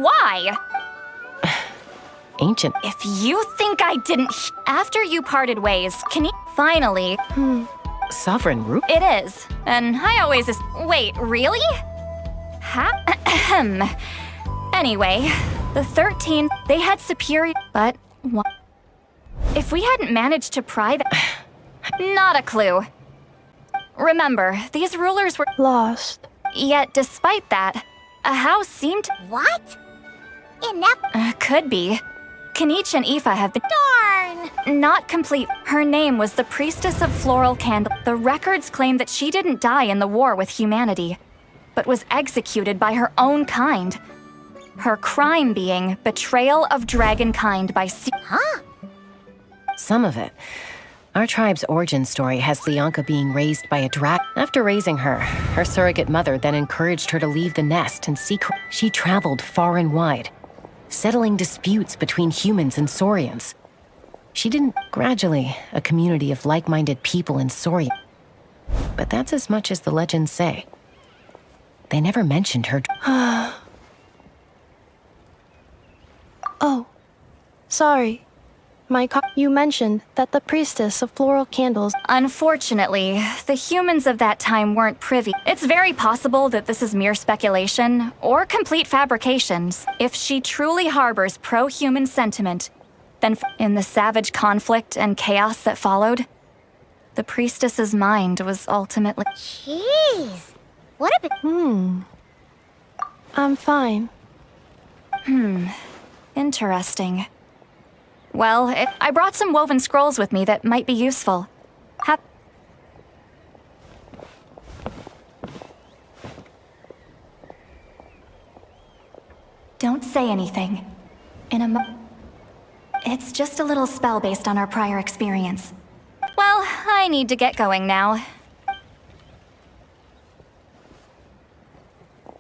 Why? Ancient. If you think I didn't... After you parted ways, can you... Finally... Sovereign Root? It is. And I always... Wait, really? Anyway, the 13... They had superior... But... What? If we hadn't managed to pry the... Not a clue. Remember, these rulers were... Lost. Yet, despite that, a house seemed... What? Inept? Could be. Kanich and Aoife have been... Darn! Not complete. Her name was the Priestess of Floral Candle. The records claim that she didn't die in the war with humanity, but was executed by her own kind. Her crime being betrayal of dragonkind by Huh? Some of it. Our tribe's origin story has Leonka being raised by a dragon. After raising her, her surrogate mother then encouraged her to leave the nest and seek... She traveled far and wide, settling disputes between humans and Saurians. She didn't... Gradually, a community of like-minded people in Saurian. But that's as much as the legends say. They never mentioned her... Oh, sorry. You mentioned that the Priestess of Floral Candles... Unfortunately, the humans of that time weren't privy. It's very possible that this is mere speculation, or complete fabrications. If she truly harbors pro-human sentiment, then in the savage conflict and chaos that followed, the Priestess's mind was ultimately... Jeez. What a bit... I'm fine. Interesting. Well, I brought some woven scrolls with me that might be useful. Don't say anything. It's just a little spell based on our prior experience. Well, I need to get going now.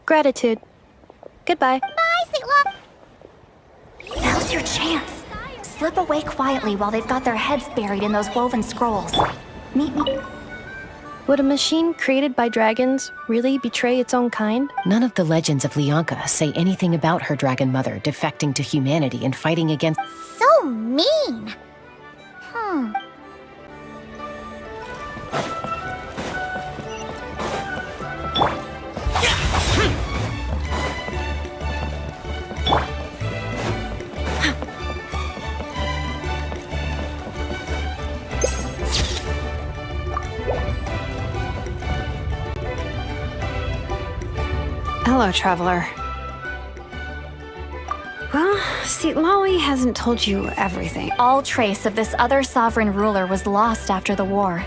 Gratitude. Goodbye. Bye, sweet love. Now's your chance. Slip away quietly while they've got their heads buried in those woven scrolls. Meet me. Would a machine created by dragons really betray its own kind? None of the legends of Leonka say anything about her dragon mother defecting to humanity and fighting against... So mean. Hello, traveler. Well, see, Lolly hasn't told you everything. All trace of this other sovereign ruler was lost after the war.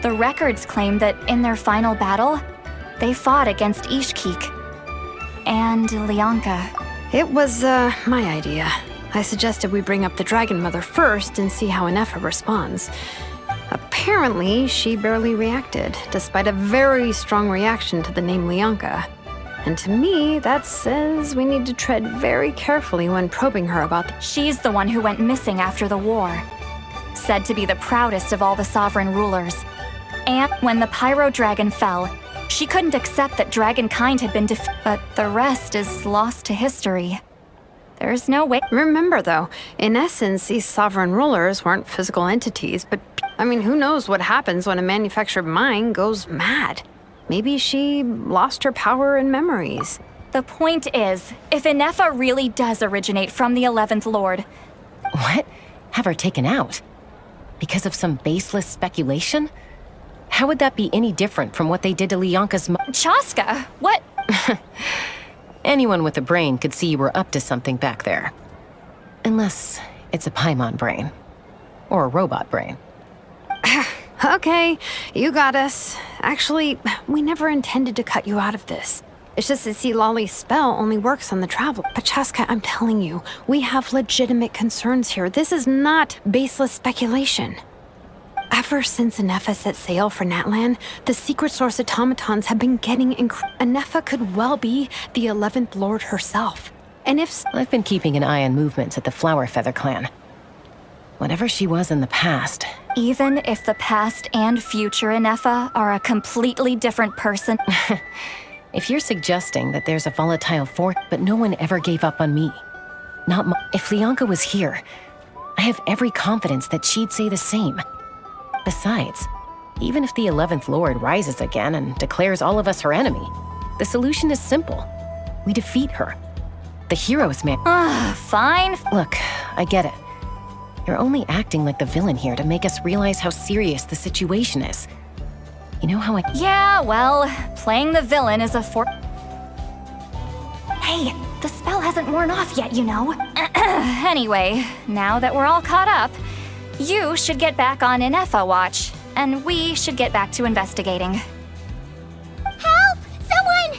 The records claim that in their final battle, they fought against Ishkik and Leonka. It was, my idea. I suggested we bring up the Dragon Mother first and see how Inefa responds. Apparently, she barely reacted, despite a very strong reaction to the name Leonka. And to me, that says we need to tread very carefully when probing her about She's the one who went missing after the war. Said to be the proudest of all the sovereign rulers. And when the Pyro Dragon fell, she couldn't accept that dragonkind had been defeated. But the rest is lost to history. There's no way... Remember, though, in essence, these sovereign rulers weren't physical entities, but, I mean, who knows what happens when a manufactured mind goes mad? Maybe she lost her power and memories. The point is, if Inefa really does originate from the 11th Lord... What? Have her taken out? Because of some baseless speculation? How would that be any different from what they did to Leonka's Chaska, what? Anyone with a brain could see you were up to something back there. Unless it's a Paimon brain. Or a robot brain. Okay, you got us. Actually, we never intended to cut you out of this. It's just that, see, Lolly's spell only works on the traveler. But Chaska, I'm telling you, we have legitimate concerns here. This is not baseless speculation. Ever since Inefa set sail for Natlan, the secret source automatons have been getting Inefa could well be the 11th Lord herself. And if... I've been keeping an eye on movements at the Flower Feather clan. Whatever she was in the past... Even if the past and future Inefa are a completely different person... If you're suggesting that there's a volatile force, but no one ever gave up on me. If Leonka was here, I have every confidence that she'd say the same. Besides, even if the 11th Lord rises again and declares all of us her enemy, the solution is simple. We defeat her. The hero's man. Fine. Look, I get it. You're only acting like the villain here to make us realize how serious the situation is. You know how I... Yeah, well, playing the villain is a Hey, the spell hasn't worn off yet, you know. Anyway, now that we're all caught up, you should get back on Inefa watch, and we should get back to investigating. Help! Someone!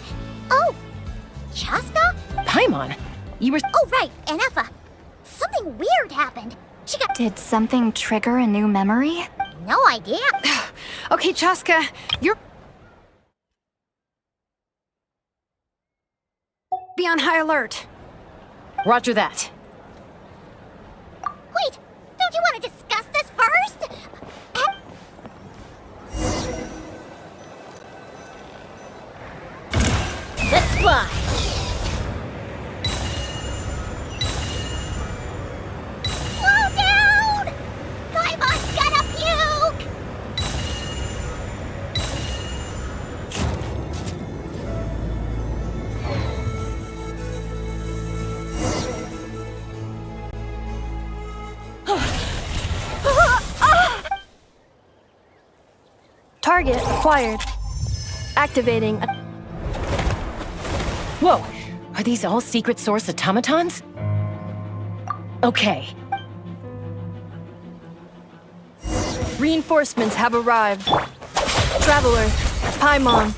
Oh, Chaska? Paimon, you were... Oh, right, Enefa. Something weird happened. She got... Did something trigger a new memory? No idea. Okay, Chaska, you're... Be on high alert. Roger that. Wait, don't you want to discuss this first? Let's fly. Slow down! Paimon's gonna puke! Target acquired. Activating. Whoa, are these all secret source automatons? Okay. Reinforcements have arrived. Traveler, Paimon,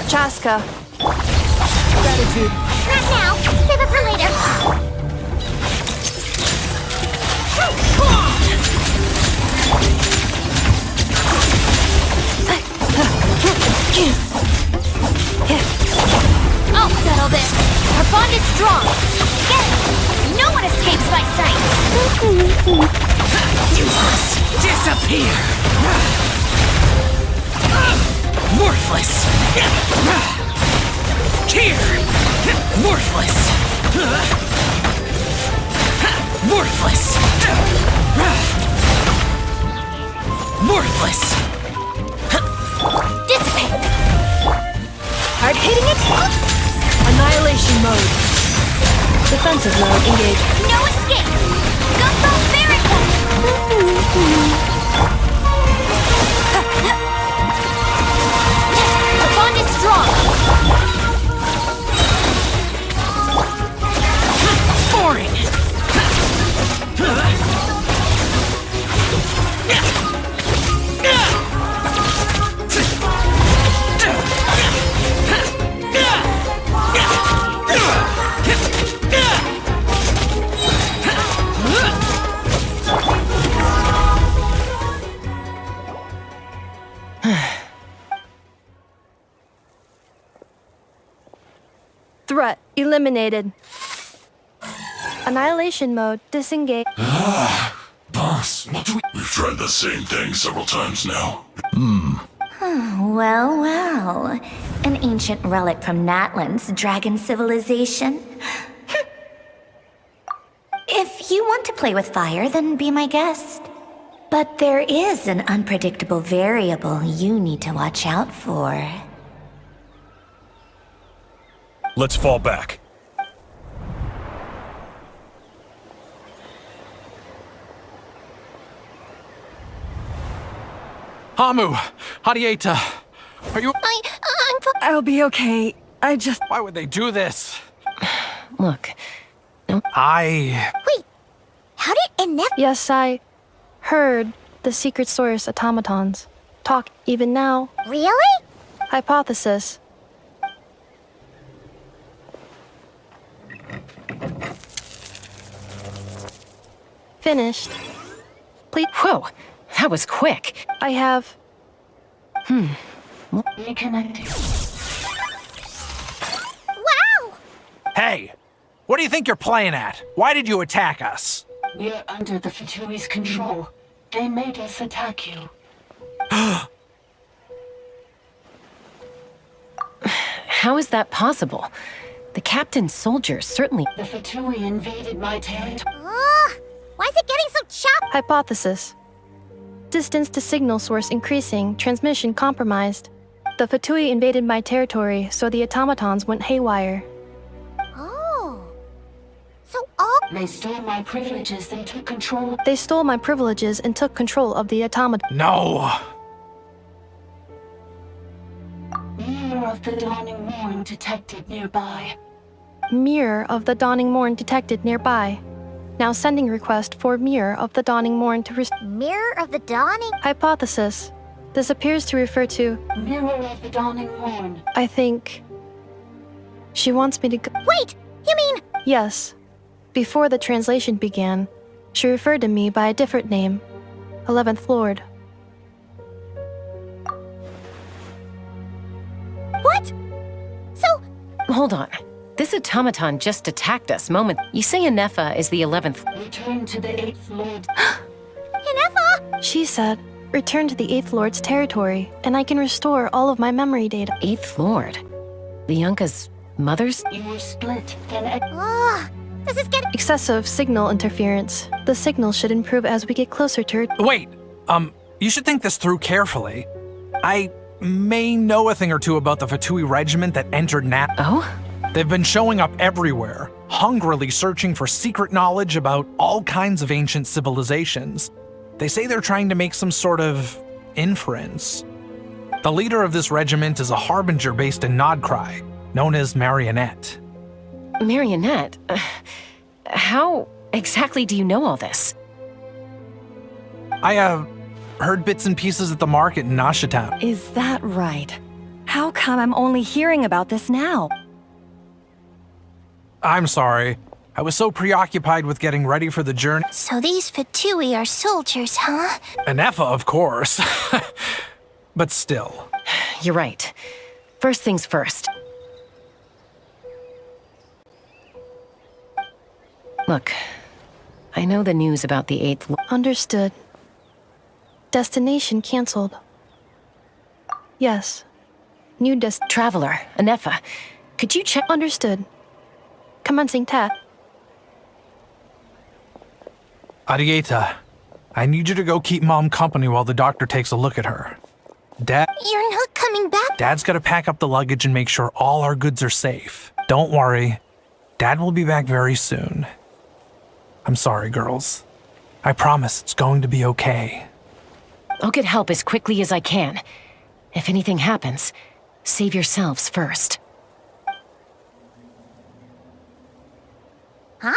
Chaska. Gratitude. Not now. Save it for later. I'll settle this. Our bond is strong. Get it! No one escapes my sight. Useless! Disappear! Worthless! Here! Worthless! Worthless! Worthless! Dissipate. Hard hitting it. Annihilation mode. Defensive mode engaged. No escape. Gumbo The bond is strong. Boring! Threat eliminated. Annihilation mode disengaged. Boss, we've tried the same thing several times now. Well, well. An ancient relic from Natlan's dragon civilization. If you want to play with fire, then be my guest. But there is an unpredictable variable you need to watch out for. Let's fall back. Hamu! Hadieta! Are you... I'll be okay. I just... Why would they do this? Look, I... Wait, how did Enefa... Yes, I heard the secret source automatons talk even now. Really? Hypothesis. Finished. Please. whoa, that was quick. I have... Reconnecting. Wow! Hey! What do you think you're playing at? Why did you attack us? We're under the Fatui's control. They made us attack you. How is that possible? The captain's soldiers certainly... The Fatui invaded my territory. Why is it getting so choppy? Hypothesis. Distance to signal source increasing, transmission compromised. The Fatui invaded my territory, so the automatons went haywire. Oh. So all They stole my privileges and took control. They stole my privileges and took control of the automaton. No! Mirror of the dawning morn detected nearby. Mirror of the dawning morn detected nearby. Now sending request for Mirror of the dawning morn to Mirror of the Dawning? Hypothesis. This appears to refer to... Mirror of the dawning morn. I think... She wants me to go... Wait! You mean... Yes. Before the translation began, she referred to me by a different name. 11th Lord. What? So... Hold on. This automaton just attacked us moment. You say Anefa is the 11th... Return to the 8th Lord. Inefa! She said, return to the 8th Lord's territory, and I can restore all of my memory data. 8th Lord? Lianka's mother's... You were split, then... This is getting... Excessive signal interference. The signal should improve as we get closer to her. Wait, you should think this through carefully. I may know a thing or two about the Fatui regiment that entered Nat. Oh? They've been showing up everywhere, hungrily searching for secret knowledge about all kinds of ancient civilizations. They say they're trying to make some sort of inference. The leader of this regiment is a harbinger based in Nodcry, known as Marionette. Marionette? How exactly do you know all this? I, heard bits and pieces at the market in Nashitown. Is that right? How come I'm only hearing about this now? I'm sorry. I was so preoccupied with getting ready for the journey. So these Fatui are soldiers, huh? Anefa, of course. But still. You're right. First things first. Look, I know the news about the 8th Lord. Understood. Destination cancelled. Yes. New Traveler, Anefa, could you check? Understood. Commencing task. Arieta, I need you to go keep Mom company while the doctor takes a look at her. Dad... You're not coming back? Dad's gotta pack up the luggage and make sure all our goods are safe. Don't worry. Dad will be back very soon. I'm sorry, girls. I promise it's going to be okay. I'll get help as quickly as I can. If anything happens, save yourselves first. Huh?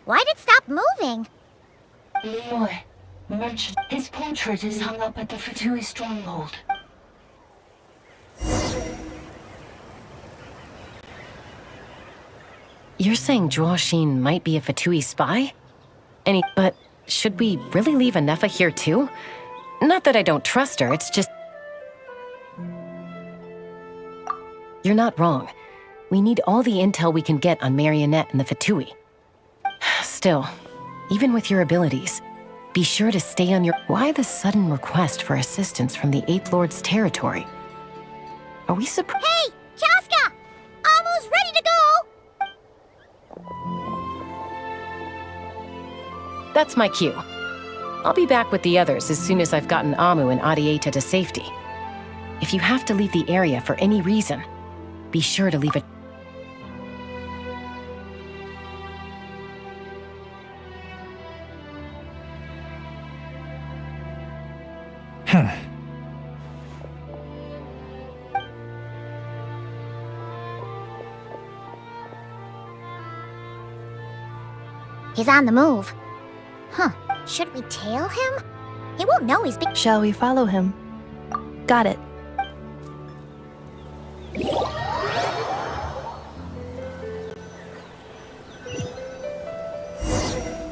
Why'd it stop moving? Leroy, merchant. His portrait is hung up at the Fatui stronghold. You're saying Joashin might be a Fatui spy? But should we really leave Anefa here too? Not that I don't trust her, it's just... You're not wrong. We need all the intel we can get on Marionette and the Fatui. Still, even with your abilities, be sure to stay on your... Why the sudden request for assistance from the 8th Lord's territory? Are we surprised? Hey, Chaska! Almost ready to go! That's my cue. I'll be back with the others as soon as I've gotten Amu and Arieta to safety. If you have to leave the area for any reason, be sure to leave it. He's on the move. Huh. Should we tail him? He won't know he's been... Shall we follow him? Got it.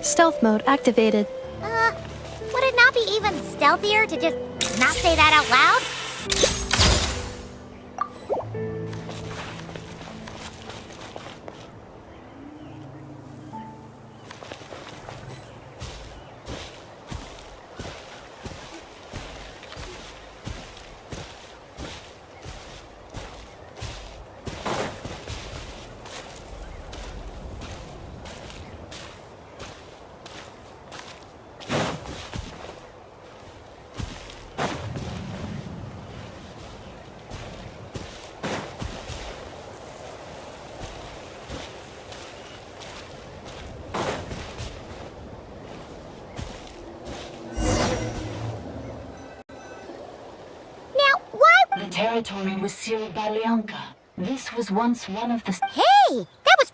Stealth mode activated. Would it not be even stealthier to just not say that out loud? territory was sealed by Leonka. This was once one of the... Hey! That was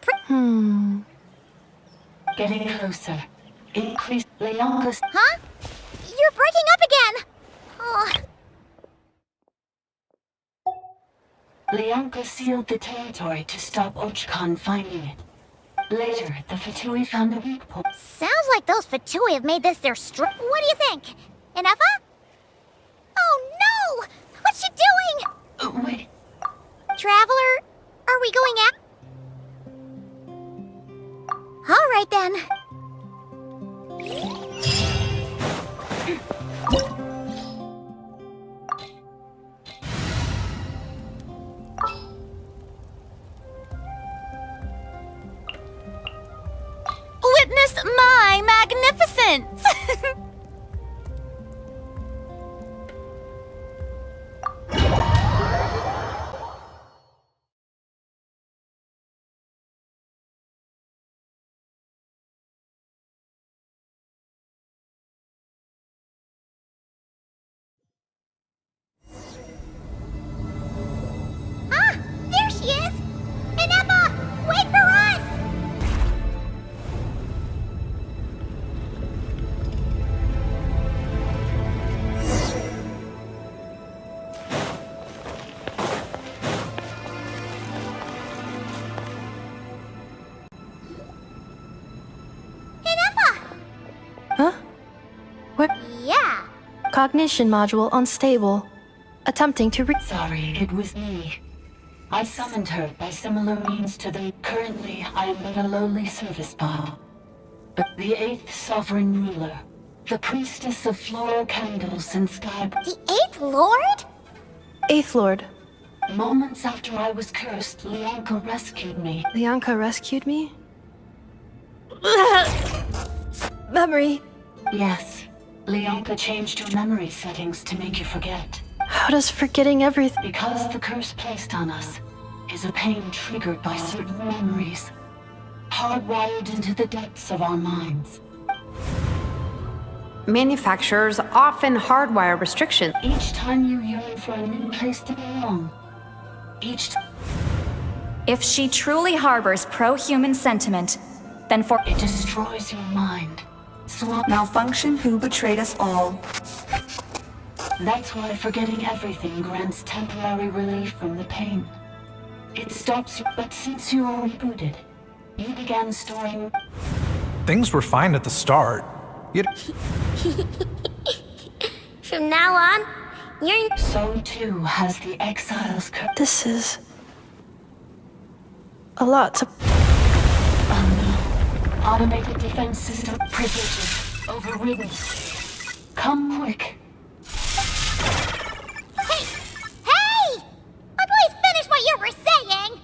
Getting closer. Increase Leonka's... Huh? You're breaking up again! Oh, Leonka sealed the territory to stop Ochkon finding it. Later, the Fatui found a weak point. sounds like those Fatui have made this their What do you think? Inefa? Oh no! What's she doing? Wait. Traveler, are we going out? All right then. Witness my magnificence! Ah, there she is! Inefa, wait for us! Inefa! Huh? What? Yeah. Cognition module unstable. Attempting to Sorry, it was me. I summoned her by similar means to the... Currently, I am but a lowly service bot. But the 8th sovereign ruler, the priestess of floral candles and sky... The 8th Lord? 8th Lord. Moments after I was cursed, Leonka rescued me. Leonka rescued me? Memory. Yes, Leonka changed your memory settings to make you forget. How does forgetting everything... Because the curse placed on us is a pain triggered by certain memories, hardwired into the depths of our minds. Manufacturers often hardwire restrictions. Each time you yearn for a new place to belong, If she truly harbors pro-human sentiment, then it destroys your mind. Malfunction who betrayed us all. That's why forgetting everything grants temporary relief from the pain. It stops you, but since you are rebooted, you began storing... Things were fine at the start. From now on, you're... So too has the exile's curse. This is... a lot to... Automated defense system privileges overridden. Come quick. Hey! Please finish what you were saying!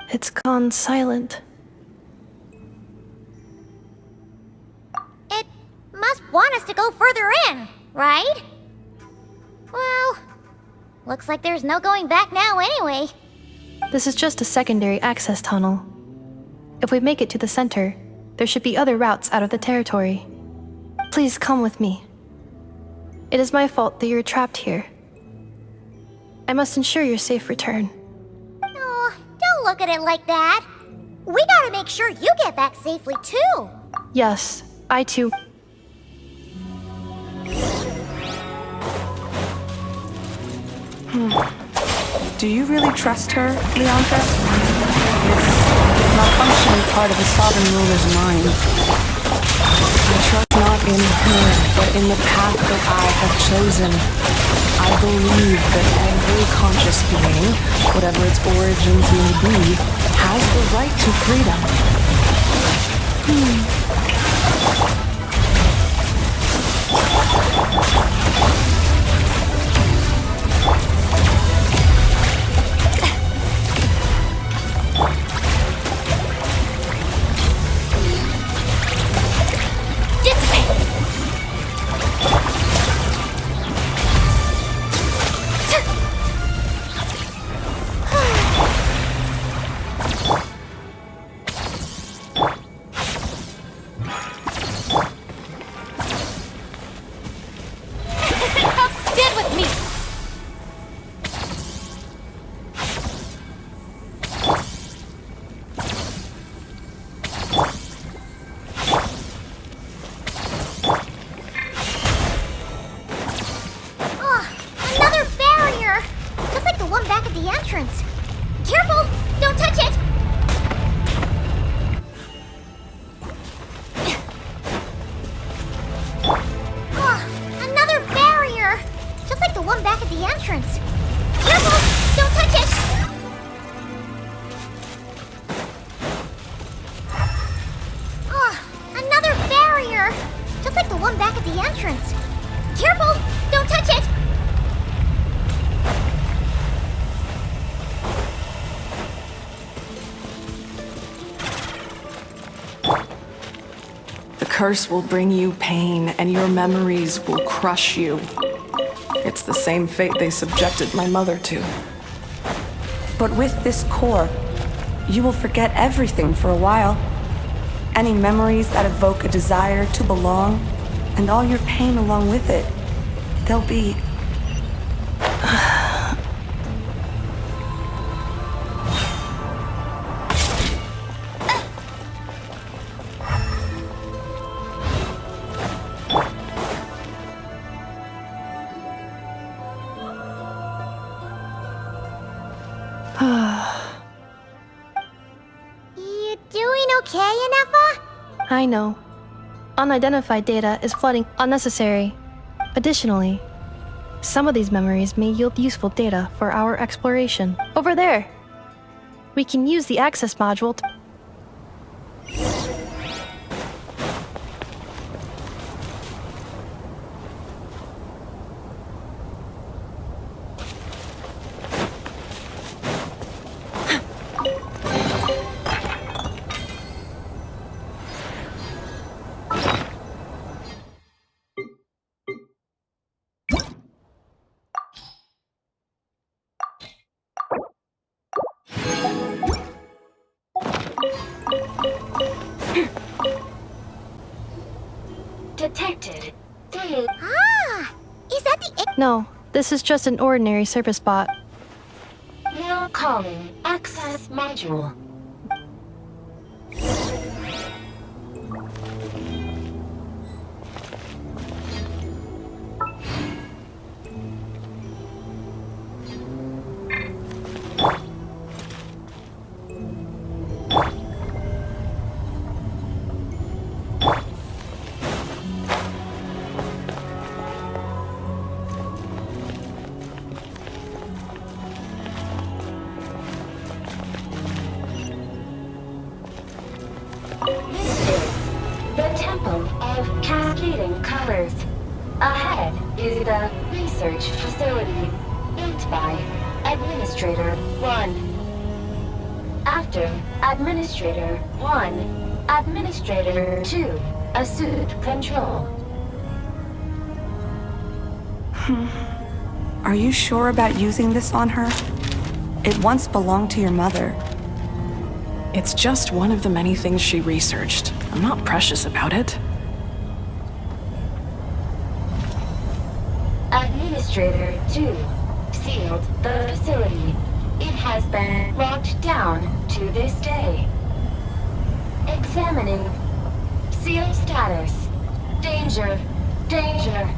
It's gone silent. It must want us to go further in, right? Well, looks like there's no going back now anyway. This is just a secondary access tunnel. If we make it to the center, there should be other routes out of the territory. Please come with me. It is my fault that you're trapped here. I must ensure your safe return. Oh, don't look at it like that. We gotta make sure you get back safely too. Yes, I too. Do you really trust her, Leonka? This malfunctioning part of the sovereign ruler's mind. I trust not in her, but in the path that I have chosen. I believe that every conscious being, whatever its origins may be, has the right to freedom. entrance. Careful! Don't touch it! Another barrier! Just like the one back at the entrance. Careful! Don't touch it! Another barrier! Just like the one back at the entrance. Careful! Don't touch it! The curse will bring you pain, and your memories will crush you. It's the same fate they subjected my mother to. But with this core, you will forget everything for a while. Any memories that evoke a desire to belong, and all your pain along with it, they'll be... You doing okay, Inefa? I know. Unidentified data is flooding unnecessary. Additionally, some of these memories may yield useful data for our exploration. Over there! We can use the access module to... Detected. Is that the... No, this is just an ordinary service bot. Now calling access module. Ahead is the research facility, built by Administrator 1. After Administrator 1, Administrator 2 assumed control. Are you sure about using this on her? It once belonged to your mother. It's just one of the many things she researched. I'm not precious about it. Administrator 2 sealed the facility. It has been locked down to this day. Examining. Seal status. Danger. Danger.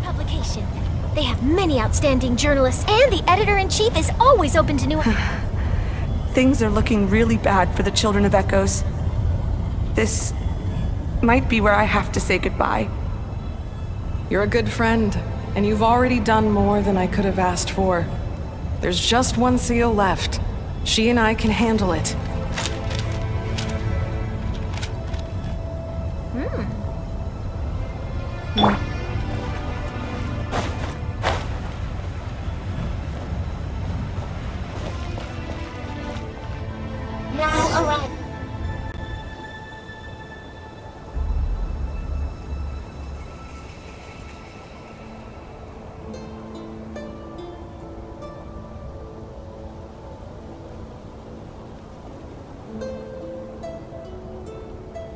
Publication. They have many outstanding journalists, and the editor-in-chief is always open to new... Things are looking really bad for the Children of Echoes. This might be where I have to say goodbye. You're a good friend, and you've already done more than I could have asked for. There's just one seal left. She and I can handle it. Now arrive.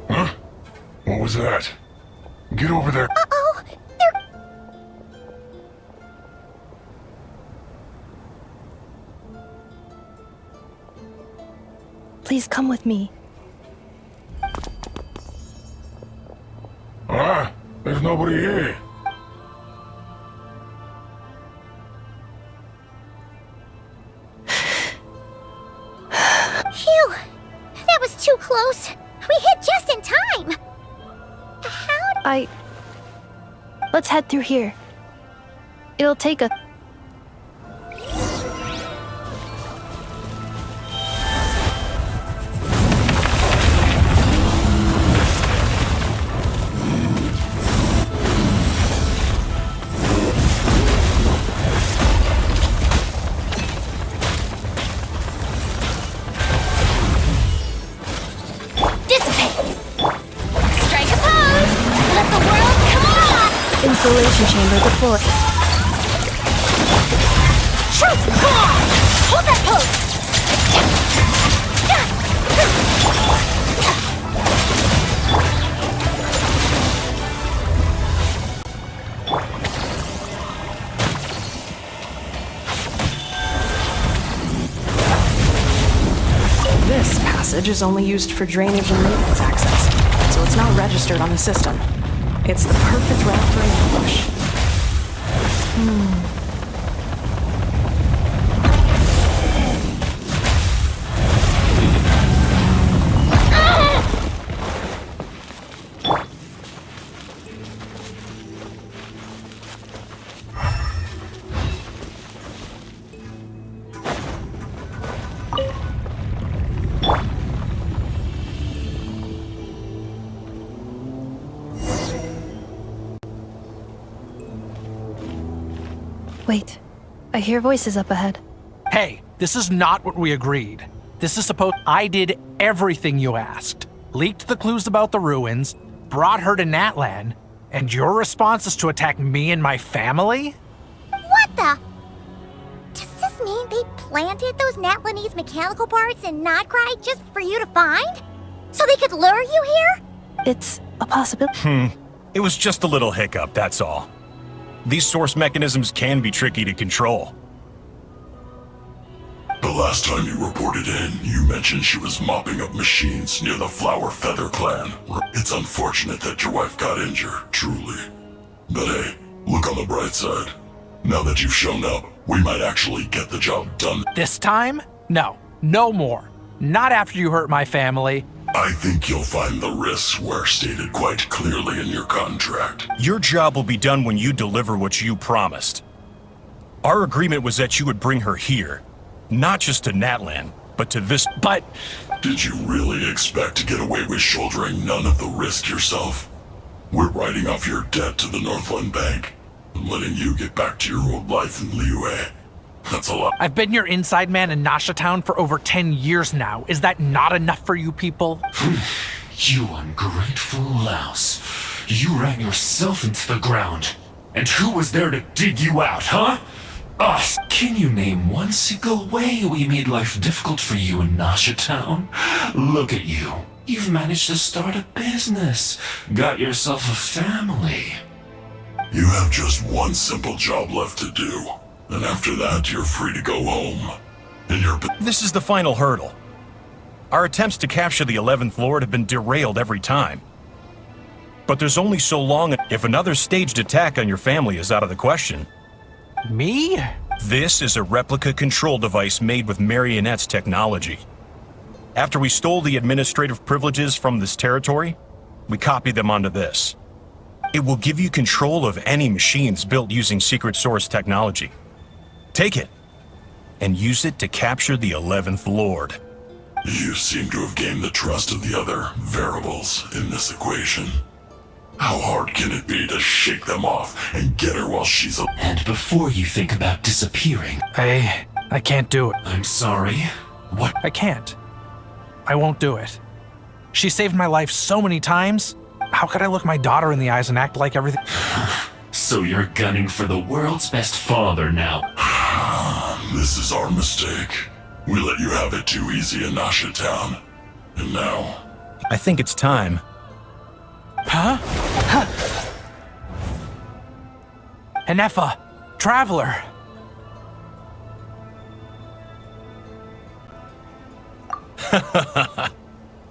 Huh? What was that? Get over there. Uh-oh! They're... Please come with me. There's nobody here. Let's head through here. It'll take us. Insulation chamber deployed. Hold that post! This passage is only used for drainage and maintenance access, so it's not registered on the system. It's the perfect route for an ambush. Wait, I hear voices up ahead. Hey, this is not what we agreed. This is supposed. I did everything you asked. Leaked the clues about the ruins, brought her to Natlan, and your response is to attack me and my family? What the? Does this mean they planted those Natlanese mechanical parts in Notcry just for you to find? So they could lure you here? It's a possibility. It was just a little hiccup, that's all. These source mechanisms can be tricky to control. The last time you reported in, you mentioned she was mopping up machines near the Flower Feather clan. It's unfortunate that your wife got injured, truly. But hey, look on the bright side. Now that you've shown up, we might actually get the job done. This time? No. No more. Not after you hurt my family. I think you'll find the risks were stated quite clearly in your contract. Your job will be done when you deliver what you promised. Our agreement was that you would bring her here. Not just to Natlan, but to this. But did you really expect to get away with shouldering none of the risk yourself? We're writing off your debt to the Northland Bank and letting you get back to your old life in Liyue. That's a lot. I've been your inside man in Nasha Town for over 10 years now. Is that not enough for you people? You ungrateful louse. You ran yourself into the ground. And who was there to dig you out, huh? Us. Can you name one single way we made life difficult for you in Nasha Town? Look at you. You've managed to start a business. Got yourself a family. You have just one simple job left to do. And after that, you're free to go home. This is the final hurdle. Our attempts to capture the 11th Lord have been derailed every time. But there's only so long if another staged attack on your family is out of the question. Me? This is a replica control device made with Marionette's technology. After we stole the administrative privileges from this territory, we copied them onto this. It will give you control of any machines built using secret source technology. Take it, and use it to capture the 11th Lord. You seem to have gained the trust of the other variables in this equation. How hard can it be to shake them off and get her while she's a— And before you think about disappearing— I can't do it. I'm sorry. What? I can't. I won't do it. She saved my life so many times. How could I look my daughter in the eyes and act like everything— So you're gunning for the world's best father now. This is our mistake. We let you have it too easy in Nasha Town. And now— I think it's time. Huh? Enefa, Traveler.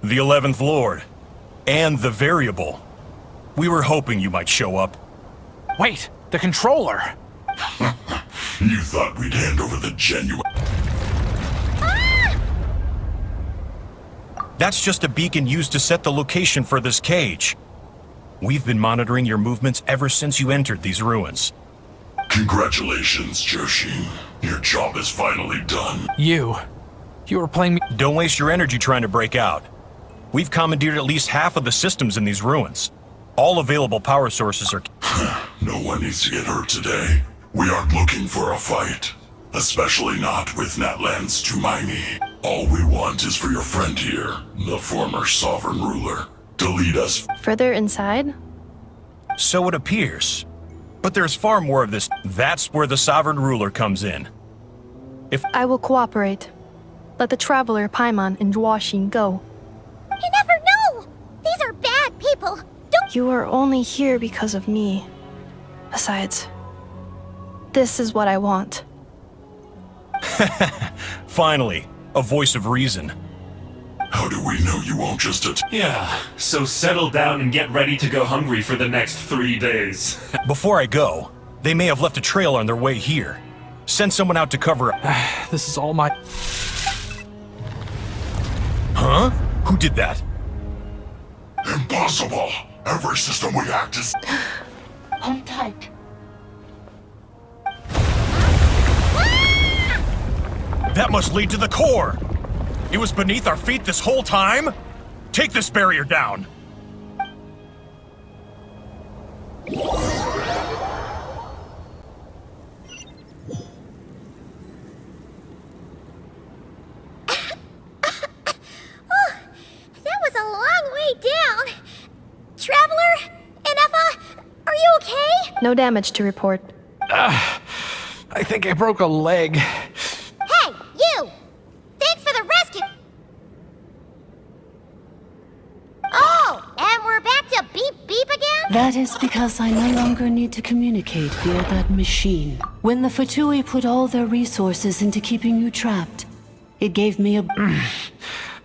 The 11th Lord. And the variable. We were hoping you might show up. Wait, the controller. You thought we'd hand over the genuine— That's just a beacon used to set the location for this cage. We've been monitoring your movements ever since you entered these ruins. Congratulations, Joshin. Your job is finally done. You were playing me. Don't waste your energy trying to break out. We've commandeered at least half of the systems in these ruins. All available power sources are... No one needs to get hurt today. We aren't looking for a fight. Especially not with Natlan's Tumaini. All we want is for your friend here, the former sovereign ruler, to lead us. Further inside? So it appears. But there's far more of this. That's where the sovereign ruler comes in. I will cooperate. Let the traveler Paimon and Jwashin go. You never know! These are bad people! Don't— You are only here because of me. Besides, this is what I want. Finally, a voice of reason. How do we know you won't just Yeah, so settle down and get ready to go hungry for the next 3 days. Before I go, they may have left a trail on their way here. Send someone out to cover... This is all my... Huh? Who did that? Impossible! Every system we hacked is... Hold tight. That must lead to the core! It was beneath our feet this whole time? Take this barrier down! That was a long way down. Traveler? Inefa? Are you okay? No damage to report. I think I broke a leg. Hey, you! Thanks for the rescue! Oh, and we're back to beep beep again? That is because I no longer need to communicate via that machine. When the Fatui put all their resources into keeping you trapped, it gave me a...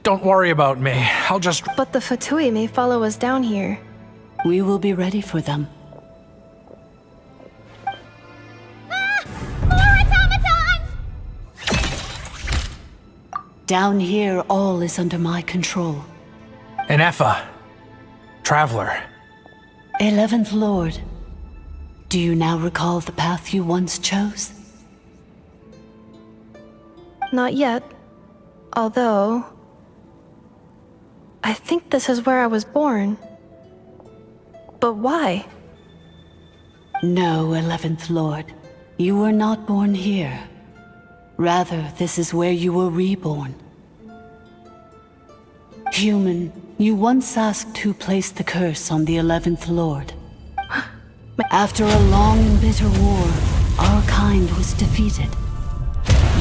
Don't worry about me. I'll just... But the Fatui may follow us down here. We will be ready for them. More automatons! Down here, all is under my control. Inefa. Traveler. 11th Lord, do you now recall the path you once chose? Not yet. Although... I think this is where I was born. But why? No, 11th Lord. You were not born here. Rather, this is where you were reborn. Human, you once asked who placed the curse on the 11th Lord. After a long and bitter war, our kind was defeated.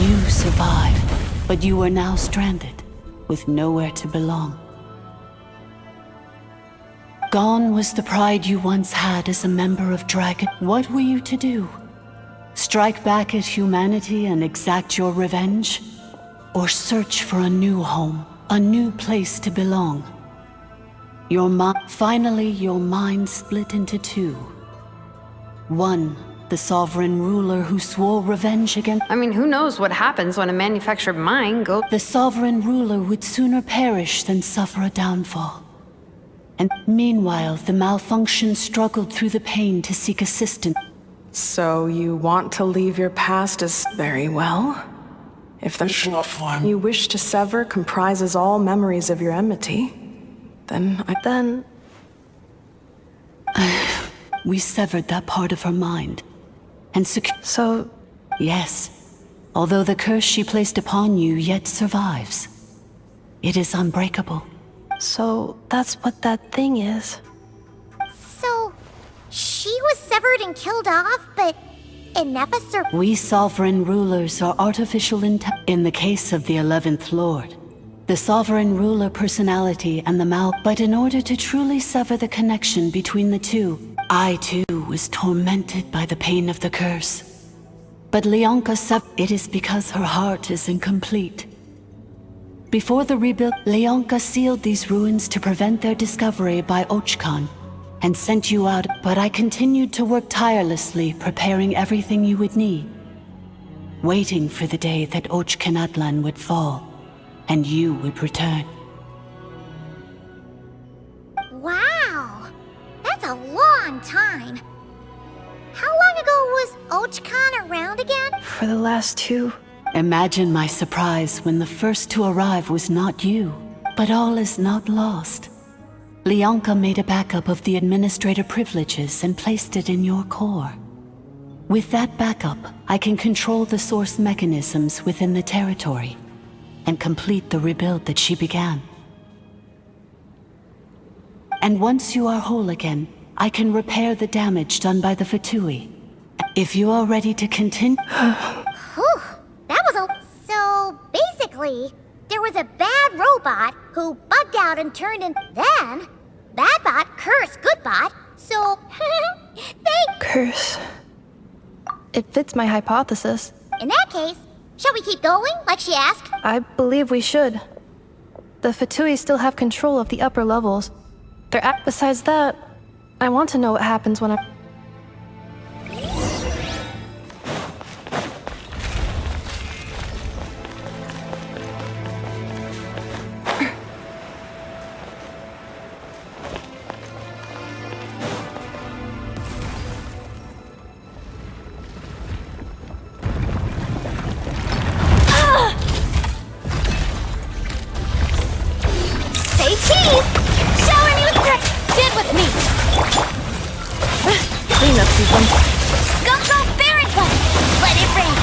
You survived, but you are now stranded, with nowhere to belong. Gone was the pride you once had as a member of Dragon. What were you to do? Strike back at humanity and exact your revenge? Or search for a new home, a new place to belong? Finally, your mind split into two. One, the sovereign ruler who swore revenge against... I mean, who knows what happens when a manufactured mine goes... The sovereign ruler would sooner perish than suffer a downfall. And meanwhile, the malfunction struggled through the pain to seek assistance. So you want to leave your past as very well? If the you wish to sever comprises all memories of your enmity, then we severed that part of her mind. And So... Yes. Although the curse she placed upon you yet survives. It is unbreakable. So that's what that thing is. So, she was severed and killed off, but Inefa survived. We sovereign rulers are artificial in the case of the 11th Lord. The sovereign ruler personality and the but in order to truly sever the connection between the two, I too was tormented by the pain of the curse. But Leonka it is because her heart is incomplete. Before the rebuild, Leonka sealed these ruins to prevent their discovery by Ochkan, and sent you out, but I continued to work tirelessly, preparing everything you would need. Waiting for the day that Ochkanatlan would fall, and you would return. Wow! That's a long time. How long ago was Ochkan around again? For the last 2. Imagine my surprise when the first to arrive was not you. But all is not lost. Leonka made a backup of the administrator privileges and placed it in your core. With that backup, I can control the source mechanisms within the territory and complete the rebuild that she began. And once you are whole again, I can repair the damage done by the Fatui. If you are ready to continue... Whew, that was a... So, basically, there was a bad robot who bugged out and turned in... Then, bad bot cursed good bot, so... they... Curse. It fits my hypothesis. In that case, shall we keep going, like she asked? I believe we should. The Fatui still have control of the upper levels. Besides that, I want to know what happens when I... Say cheese! Shower me with crack! Stand with me! Clean up sequence. Go, Baron One! Let it rain!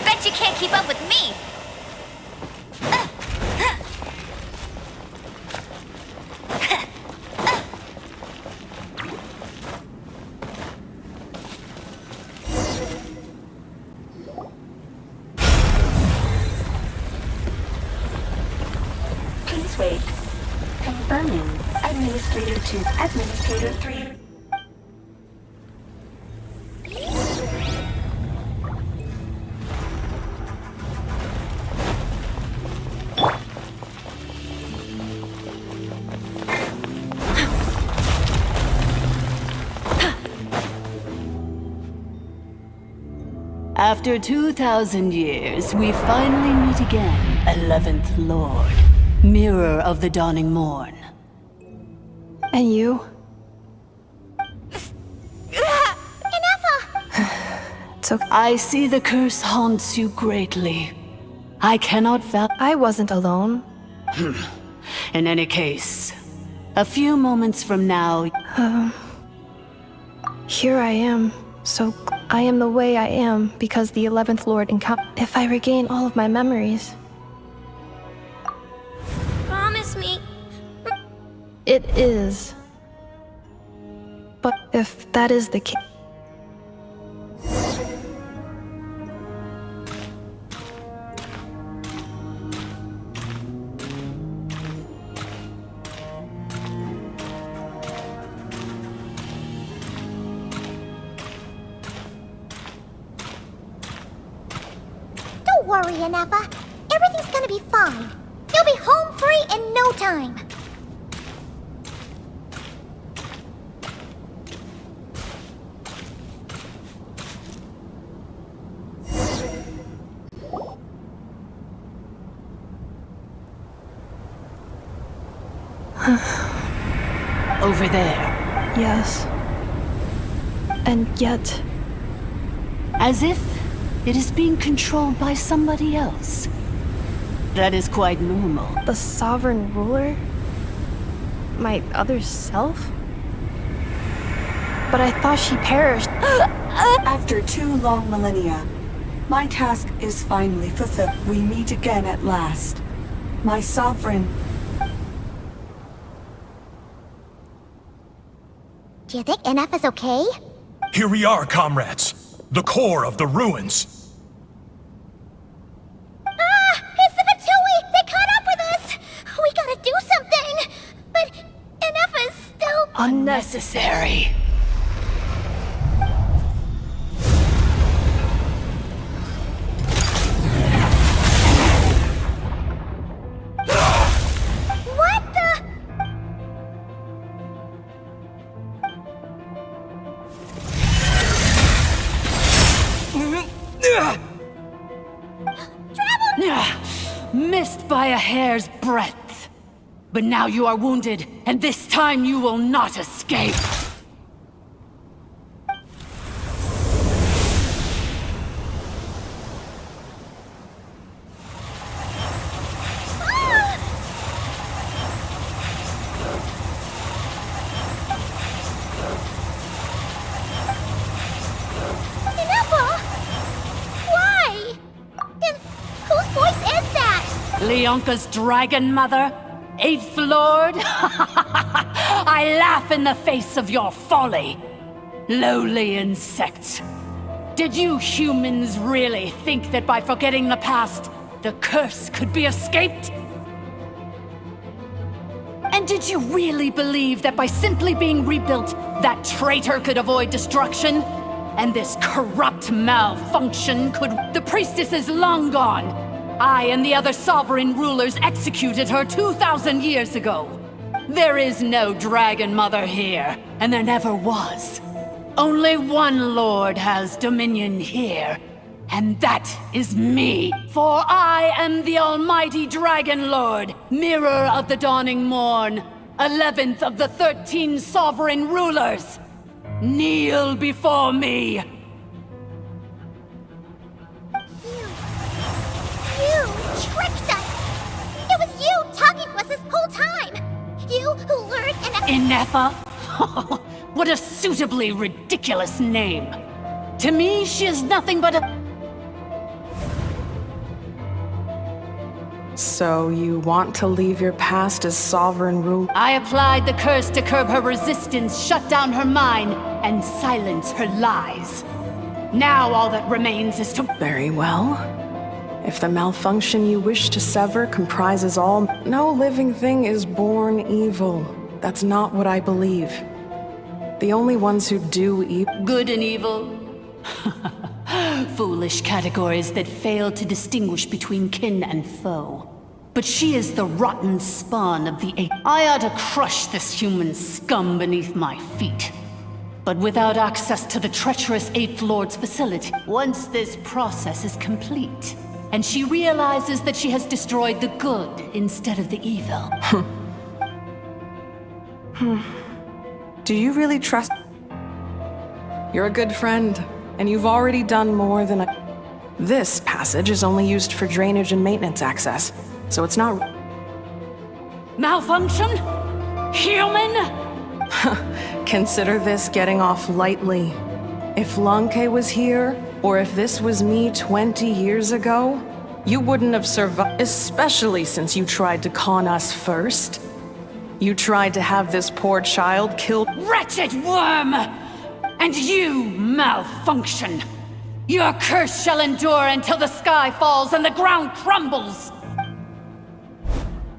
Bet you can't keep up with me! Please wait. Confirming. Administrator 2, Administrator 3. After 2,000 years, we finally meet again, 11th Lord, Mirror of the Dawning Morn. And you? It's okay. I see the curse haunts you greatly. I cannot I wasn't alone. In any case, a few moments from now... Here I am. So I am the way I am because the 11th Lord if I regain all of my memories. Promise me. It is. But if that is the case... Don't worry, Anafa. Everything's gonna be fine. You'll be home free in no time. Over there. Yes. And yet... As if it is being controlled by somebody else. That is quite normal. The sovereign ruler? My other self? But I thought she perished. After 2 long millennia, my task is finally fulfilled. We meet again at last. My sovereign... Do you think Anafa's okay? Here we are, comrades. The core of the ruins. It's the Fatui! They caught up with us! We gotta do something! But Anafa's still... Unnecessary. What the... Missed by a hair's breadth. But now you are wounded, and this time you will not escape. Leonka's dragon mother? 8th Lord? I laugh in the face of your folly. Lowly insects. Did you humans really think that by forgetting the past, the curse could be escaped? And did you really believe that by simply being rebuilt, that traitor could avoid destruction? And this corrupt malfunction could... The priestess is long gone. I and the other sovereign rulers executed her 2,000 years ago. There is no Dragon Mother here, and there never was. Only one Lord has dominion here, and that is me. For I am the almighty Dragon Lord, Mirror of the Dawning Morn, 11th of the 13 sovereign rulers. Kneel before me. You tricked us! It was you talking to us this whole time! You who lured Inepha? What a suitably ridiculous name. To me, she is nothing but a... So you want to leave your past as sovereign rule? I applied the curse to curb her resistance, shut down her mind, and silence her lies. Now all that remains is to... Very well. If the malfunction you wish to sever comprises all... No living thing is born evil. That's not what I believe. The only ones who do evil... Good and evil? Foolish categories that fail to distinguish between kin and foe. But she is the rotten spawn of the Eighth. I ought to crush this human scum beneath my feet. But without access to the treacherous Eighth Lord's facility. Once this process is complete, and she realizes that she has destroyed the good instead of the evil. Do you really trust... You're a good friend, and you've already done more than This passage is only used for drainage and maintenance access, so it's not... Malfunction? Human? Consider this getting off lightly. If Lanke was here, or if this was me 20 years ago, you wouldn't have survived, especially since you tried to con us first. You tried to have this poor child killed— Wretched worm! And you, malfunction! Your curse shall endure until the sky falls and the ground crumbles!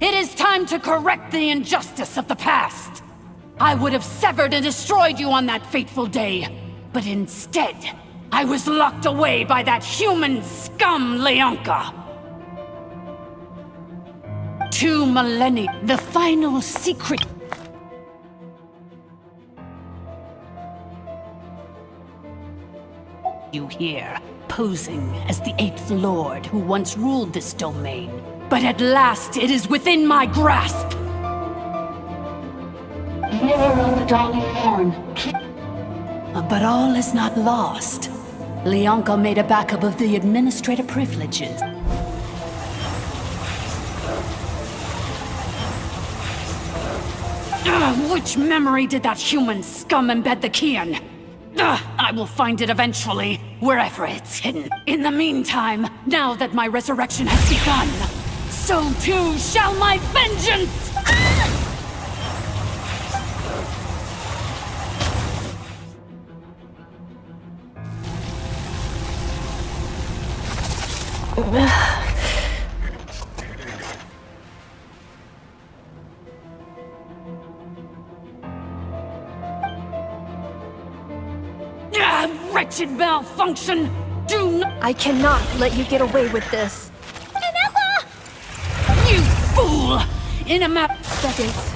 It is time to correct the injustice of the past! I would have severed and destroyed you on that fateful day, but instead, I was locked away by that human scum, Leonka! 2 millennia, the final secret... You here, posing as the Eighth Lord who once ruled this domain. But at last, it is within my grasp! Mirror of the Dawning Morn. But all is not lost. Leonka made a backup of the administrative privileges. Which memory did that human scum embed the key in? I will find it eventually, wherever it's hidden. In the meantime, now that my resurrection has begun, so too shall my vengeance! Wretched malfunction! Do not— I cannot let you get away with this. Inepha! You fool! In a map— Seconds.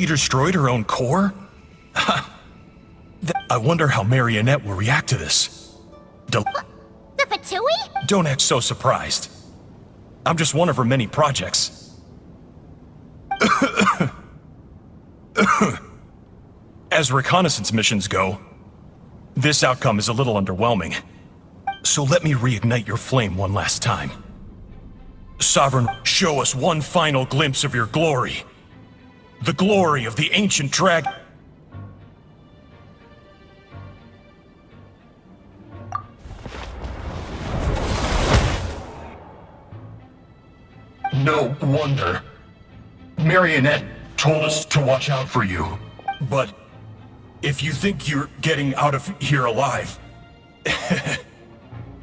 She destroyed her own core? I wonder how Marionette will react to this. The Fatui? Don't act so surprised. I'm just one of her many projects. As reconnaissance missions go, this outcome is a little underwhelming. So let me reignite your flame one last time. Sovereign, show us one final glimpse of your glory. The glory of the ancient dragon. No wonder. Marionette told us to watch out for you. But if you think you're getting out of here alive,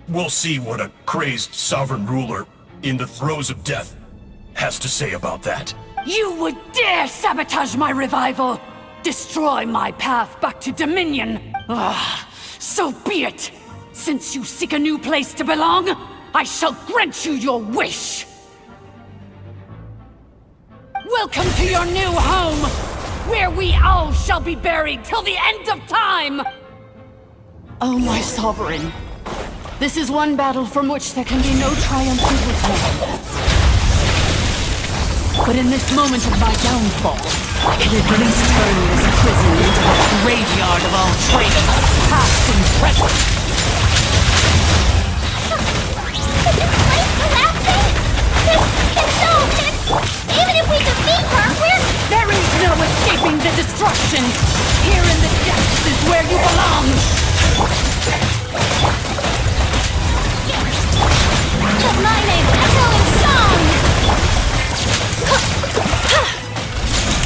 we'll see what a crazed sovereign ruler in the throes of death has to say about that. You would dare sabotage my revival! Destroy my path back to Dominion! Ah, so be it! Since you seek a new place to belong, I shall grant you your wish! Welcome to your new home, where we all shall be buried till the end of time! Oh, my sovereign. This is one battle from which there can be no triumphant return. But in this moment of my downfall, I can at least turn this prison into a graveyard of all traitors, past and present. Is this place collapsing? Even if we defeat her, There is no escaping the destruction! Here in the depths is where you belong! Let my name echo in song!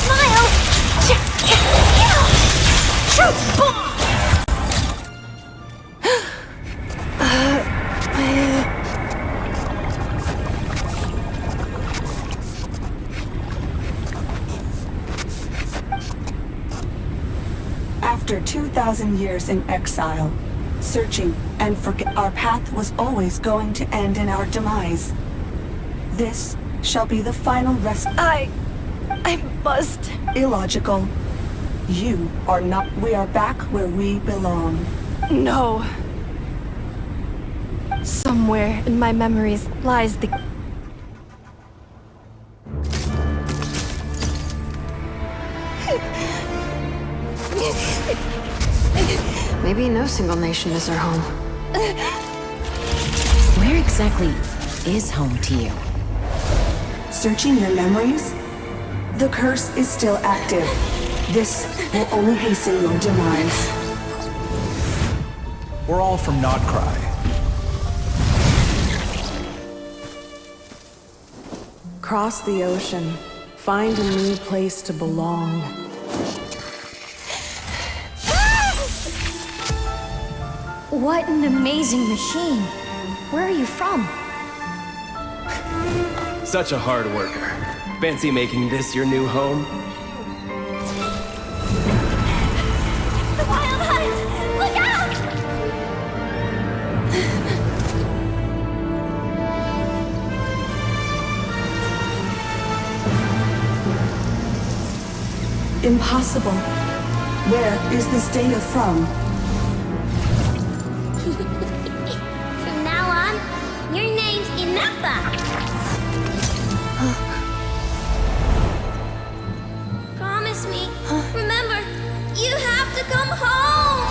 Smile! Truth bomb! After 2,000 years in exile, searching and forget, our path was always going to end in our demise. This shall be the final rest. I must. Illogical. You are not. We are back where we belong. No. Somewhere in my memories lies the... Maybe no single nation is our home. Where exactly is home to you? Searching your memories? The curse is still active. This will only hasten your demise. We're all from Nodcry. Cross the ocean. Find a new place to belong. What an amazing machine. Where are you from? Such a hard worker. Fancy making this your new home? The Wild Hunt! Look out! Impossible. Where is this data from? From now on, your name's Inappa. Promise me. Remember, you have to come home.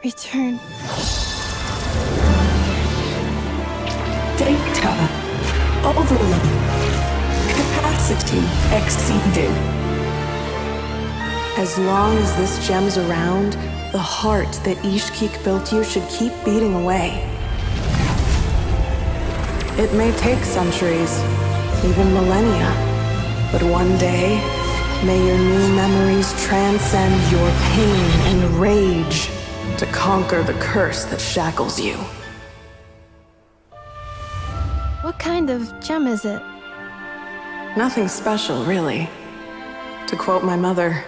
Return. Data overload. Capacity exceeded. As long as this gem's around, the heart that Ishkik built you should keep beating away. It may take centuries, even millennia, but one day, may your new memories transcend your pain and rage to conquer the curse that shackles you. What kind of gem is it? Nothing special, really. To quote my mother,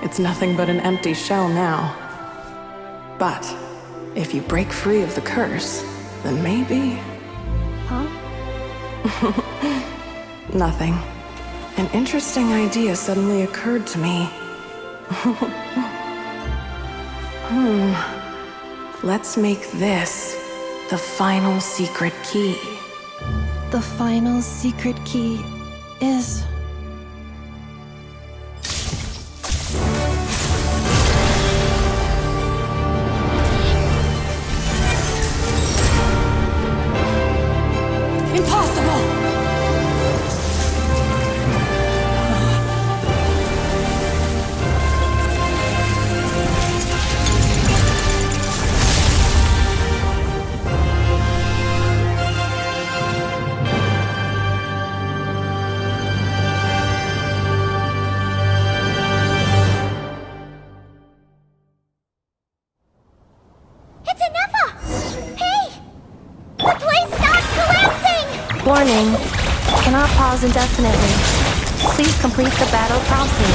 It's nothing but an empty shell now. But if you break free of the curse, then maybe... Huh? Nothing. An interesting idea suddenly occurred to me. Let's make this the final secret key. The final secret key is... Impossible! It's Anefa! Hey! The place starts collapsing! Warning. Cannot pause indefinitely. Please complete the battle promptly.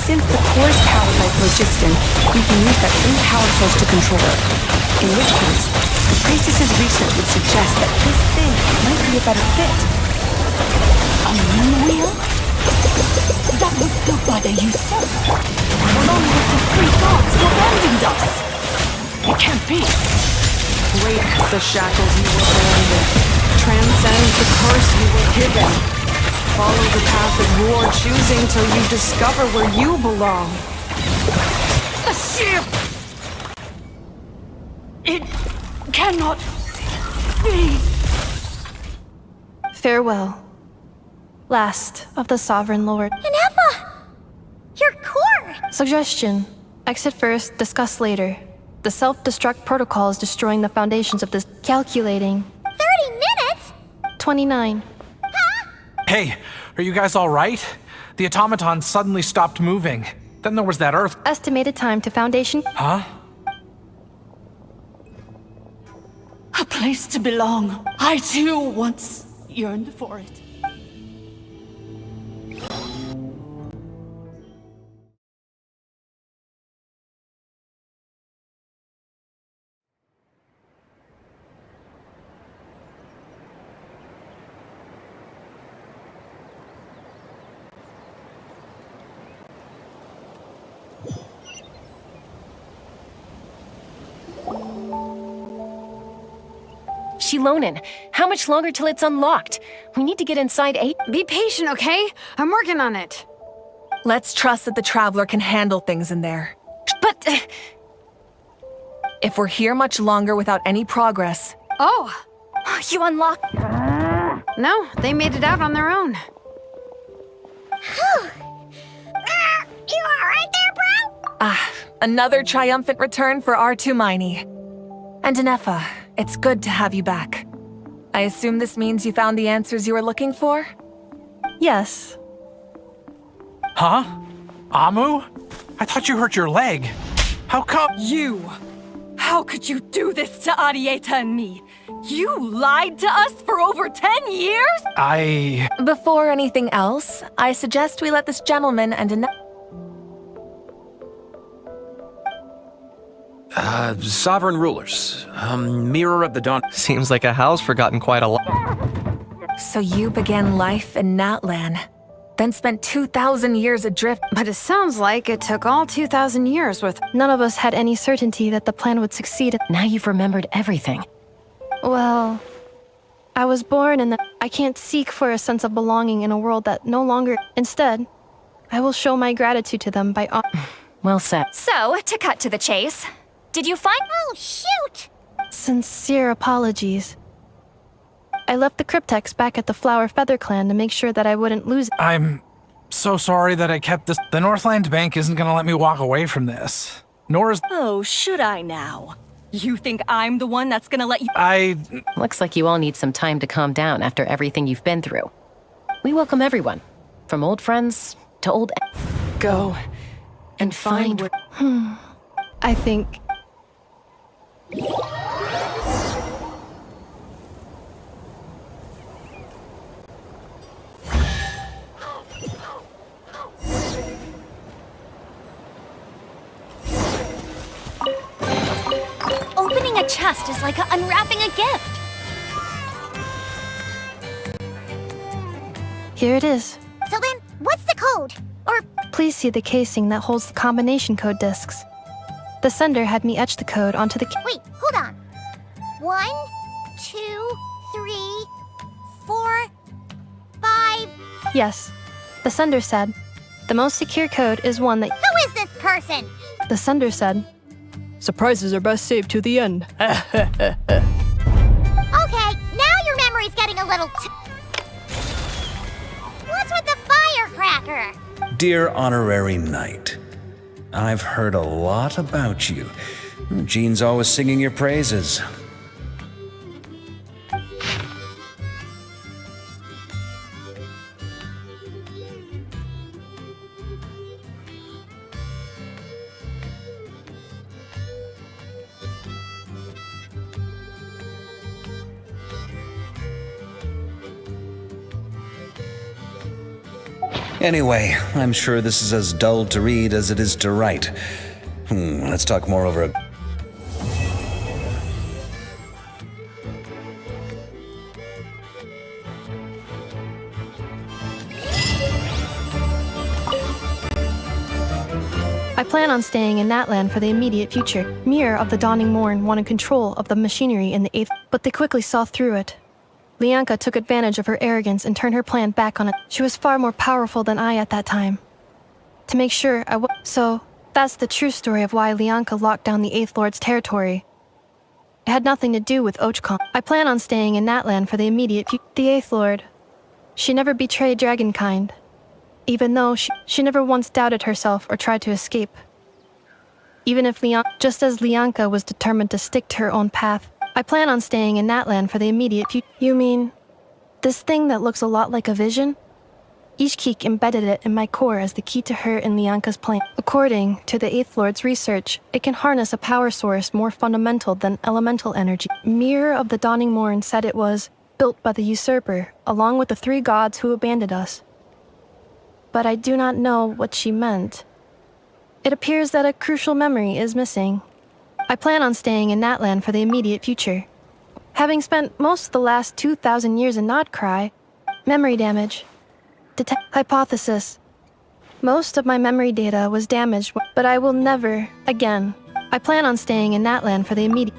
Since the core's powered by phlogiston, we can use that same power source to control it. In which case, the priestess's research would suggest that this thing might be a better fit. A moon wheel? That was built by the usurper, along with the three gods who abandoned us. It can't be. Break the shackles you were born with. Transcend the curse you were given. Follow the path of your choosing till you discover where you belong. The ship! It cannot be. Farewell. Last of the Sovereign Lord. Anefa! Your core! Suggestion. Exit first, discuss later. The self-destruct protocol is destroying the foundations of this. Calculating. 30 minutes? 29. Hey, are you guys all right? The automaton suddenly stopped moving. Then there was that earth. Estimated time to foundation. Huh? A place to belong. I too once yearned for it. Shilonin, how much longer till it's unlocked? We need to get inside 8. Be patient, okay? I'm working on it. Let's trust that the Traveler can handle things in there. But... if we're here much longer without any progress... Oh! You unlocked... No, they made it out on their own. You alright there, bro? Another triumphant return for R2 Miney. And Anefa, it's good to have you back. I assume this means you found the answers you were looking for? Yes. Huh? Amu? I thought you hurt your leg. How come? You! How could you do this to Arieta and me? You lied to us for over 10 years? Before anything else, I suggest we let this gentleman and Sovereign rulers. Mirror of the Dawn. Seems like a house forgotten quite a lot. So you began life in Natlan, then spent 2,000 years adrift. But it sounds like it took all 2,000 years with... None of us had any certainty that the plan would succeed. Now you've remembered everything. Well, I was born in the... I can't seek for a sense of belonging in a world that no longer... Instead, I will show my gratitude to them by... Well said. So, to cut to the chase, did you find... Oh, shoot! Sincere apologies. I left the cryptex back at the Flower Feather Clan to make sure that I wouldn't lose it. I'm so sorry that I kept this. The Northland Bank isn't gonna let me walk away from this. Nor is... Oh, should I now? You think I'm the one that's gonna let you... Looks like you all need some time to calm down after everything you've been through. We welcome everyone, from old friends to old... Go and find... I think... chest is like unwrapping a gift. Here it is. So then, what's the code? Or Please see the casing that holds the combination code discs. The sender had me etch the code onto the wait, hold on. 1, 2, 3, 4, 5. Yes. The sender said, the most secure code is one that... Who is this person? The sender said, surprises are best saved to the end. Okay, now your memory's getting a little What's with the firecracker? Dear Honorary Knight, I've heard a lot about you. Jean's always singing your praises. Anyway, I'm sure this is as dull to read as it is to write. Let's talk more over a... I plan on staying in that land for the immediate future. Mirror of the Dawning Morn wanted control of the machinery in the 8th, but they quickly saw through it. Lianka took advantage of her arrogance and turned her plan back on it. She was far more powerful than I at that time. To make sure So, that's the true story of why Lianka locked down the 8th Lord's territory. It had nothing to do with Ochcon. I plan on staying in that land for the immediate future. The 8th Lord. She never betrayed Dragonkind. Even though she never once doubted herself or tried to escape. Even if just as Lianka was determined to stick to her own path, I plan on staying in that land for the immediate future. You mean, this thing that looks a lot like a vision? Ishkik embedded it in my core as the key to her and Lianka's plan. According to the 8th Lord's research, it can harness a power source more fundamental than elemental energy. Mirror of the Dawning Morn said it was built by the usurper, along with the 3 gods who abandoned us. But I do not know what she meant. It appears that a crucial memory is missing. I plan on staying in that land for the immediate future. Having spent most of the last 2,000 years in Nodcry, memory damage. Hypothesis. Most of my memory data was damaged, but I will never again. I plan on staying in that land for the immediate...